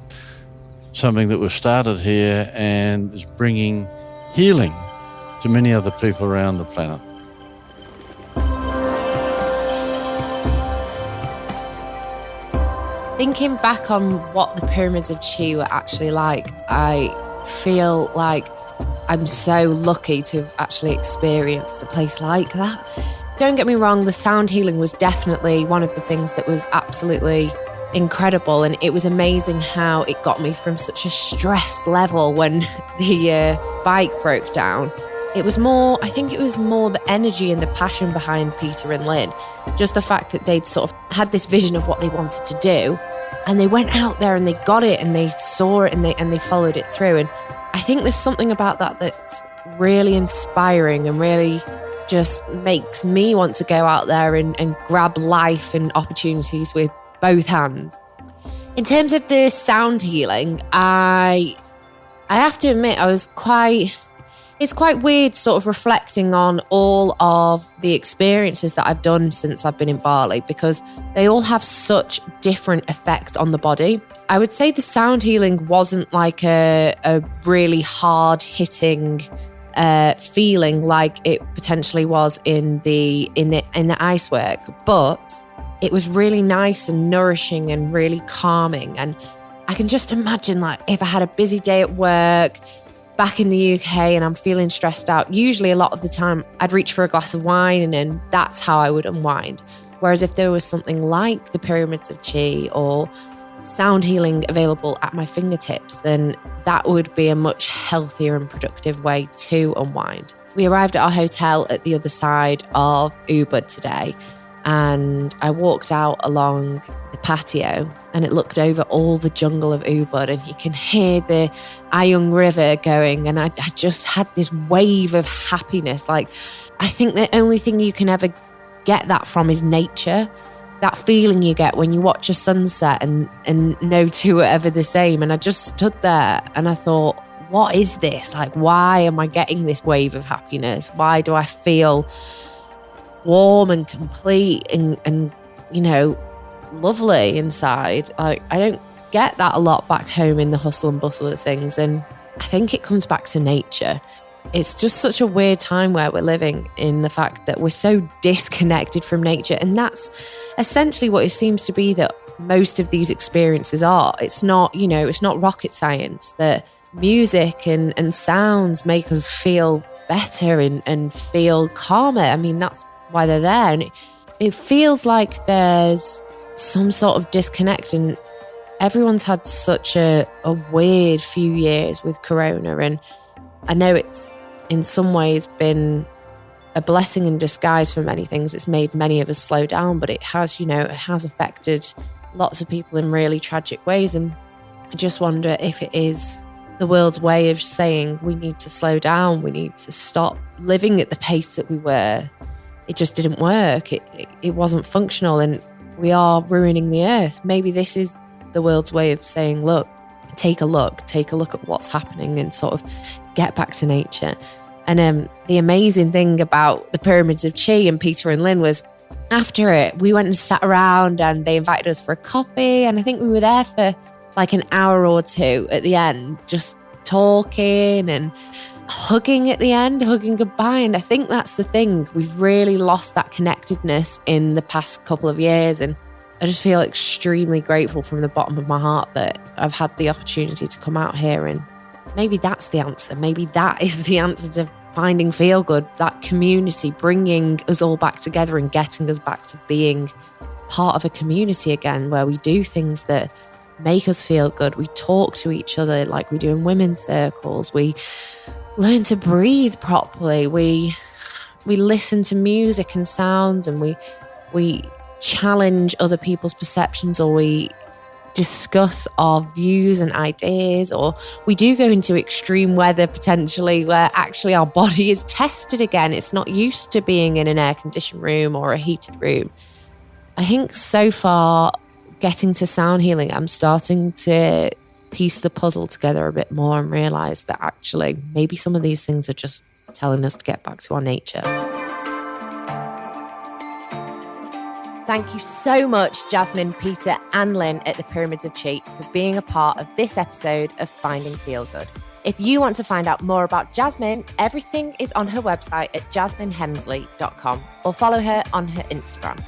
something that we've started here and is bringing healing to many other people around the planet. Thinking back on what the Pyramids of Chi were actually like, I feel like I'm so lucky to have actually experienced a place like that. Don't get me wrong, the sound healing was definitely one of the things that was absolutely incredible, and it was amazing how it got me from such a stressed level when the bike broke down. I think it was more the energy and the passion behind Peter and Lynn. Just the fact that they'd sort of had this vision of what they wanted to do, and they went out there and they got it and they saw it and they followed it through. And I think there's something about that that's really inspiring and really just makes me want to go out there and grab life and opportunities with both hands. In terms of the sound healing, I have to admit it's quite weird sort of reflecting on all of the experiences that I've done since I've been in Bali, because they all have such different effects on the body. I would say the sound healing wasn't like a really hard hitting feeling like it potentially was in the ice work, but it was really nice and nourishing and really calming. And I can just imagine, like, if I had a busy day at work back in the UK and I'm feeling stressed out, usually a lot of the time I'd reach for a glass of wine and that's how I would unwind. Whereas if there was something like the Pyramids of Chi or sound healing available at my fingertips, then that would be a much healthier and productive way to unwind. We arrived at our hotel at the other side of Ubud today, and I walked out along the patio and it looked over all the jungle of Ubud, and you can hear the Ayung River going, and I just had this wave of happiness. Like, I think the only thing you can ever get that from is nature. That feeling you get when you watch a sunset and no two are ever the same. And I just stood there and I thought, what is this? Like, why am I getting this wave of happiness? Why do I feel warm and complete and lovely inside? Like, I don't get that a lot back home in the hustle and bustle of things. And I think it comes back to nature. It's just such a weird time where we're living, in the fact that we're so disconnected from nature. And that's essentially what it seems to be that most of these experiences are. It's not, it's not rocket science. That music and sounds make us feel better and feel calmer. I mean, that's why they're there. And it feels like there's some sort of disconnect, and everyone's had such a weird few years with Corona. And I know it's in some ways been a blessing in disguise for many things. It's made many of us slow down, but it has, it has affected lots of people in really tragic ways. And I just wonder if it is the world's way of saying we need to slow down, we need to stop living at the pace that we were. It just didn't work. It wasn't functional, and we are ruining the earth. Maybe this is the world's way of saying, look, take a look at what's happening and sort of get back to nature. And the amazing thing about the Pyramids of Chi and Peter and Lynn was after it, we went and sat around and they invited us for a coffee. And I think we were there for like an hour or two at the end, just talking and hugging at the end, hugging goodbye. And I think that's the thing. We've really lost that connectedness in the past couple of years. And I just feel extremely grateful from the bottom of my heart that I've had the opportunity to come out here, and maybe that's the answer. Maybe that is the answer to finding feel good, that community, bringing us all back together and getting us back to being part of a community again, where we do things that make us feel good. We talk to each other like we do in women's circles. We learn to breathe properly. We listen to music and sounds, and we challenge other people's perceptions, or we discuss our views and ideas, or we do go into extreme weather potentially where actually our body is tested again. It's not used to being in an air-conditioned room or a heated room. I think so far, getting to sound healing, I'm starting to piece the puzzle together a bit more and realize that actually maybe some of these things are just telling us to get back to our nature. Thank you so much, Jasmine, Peter and Lynn at the Pyramids of Chi for being a part of this episode of Finding Feel Good. If you want to find out more about Jasmine, everything is on her website at jasminehemsley.com, or follow her on her Instagram.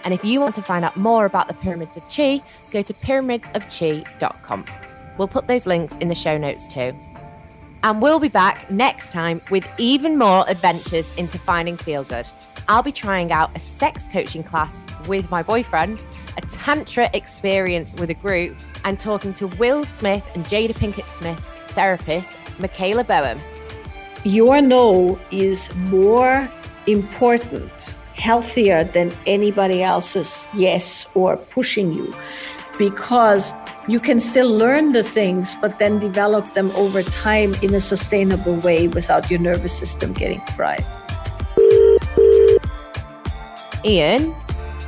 And if you want to find out more about the Pyramids of Chi, go to pyramidsofchi.com. We'll put those links in the show notes too. And we'll be back next time with even more adventures into finding feel good. I'll be trying out a sex coaching class with my boyfriend, a tantra experience with a group, and talking to Will Smith and Jada Pinkett Smith's therapist, Michaela Boehm. Your no is more important, healthier than anybody else's yes or pushing you, because you can still learn the things, but then develop them over time in a sustainable way without your nervous system getting fried. Ian?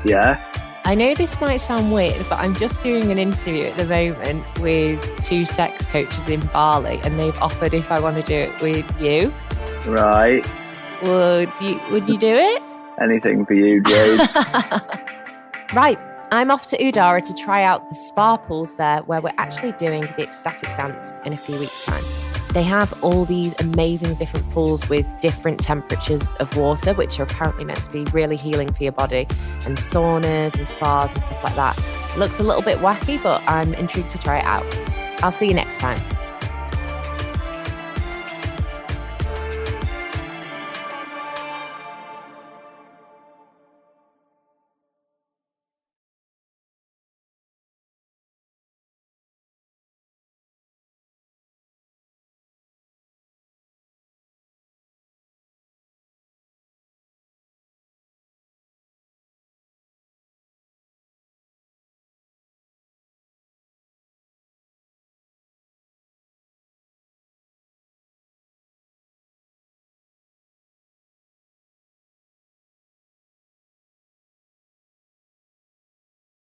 Yeah? I know this might sound weird, but I'm just doing an interview at the moment with 2 sex coaches in Bali, and they've offered if I want to do it with you. Right. Would you do it? Anything for you, Jade. Right. I'm off to Udara to try out the spa pools there, where we're actually doing the ecstatic dance in a few weeks' time. They have all these amazing different pools with different temperatures of water, which are apparently meant to be really healing for your body, and saunas and spas and stuff like that. It looks a little bit wacky, but I'm intrigued to try it out. I'll see you next time.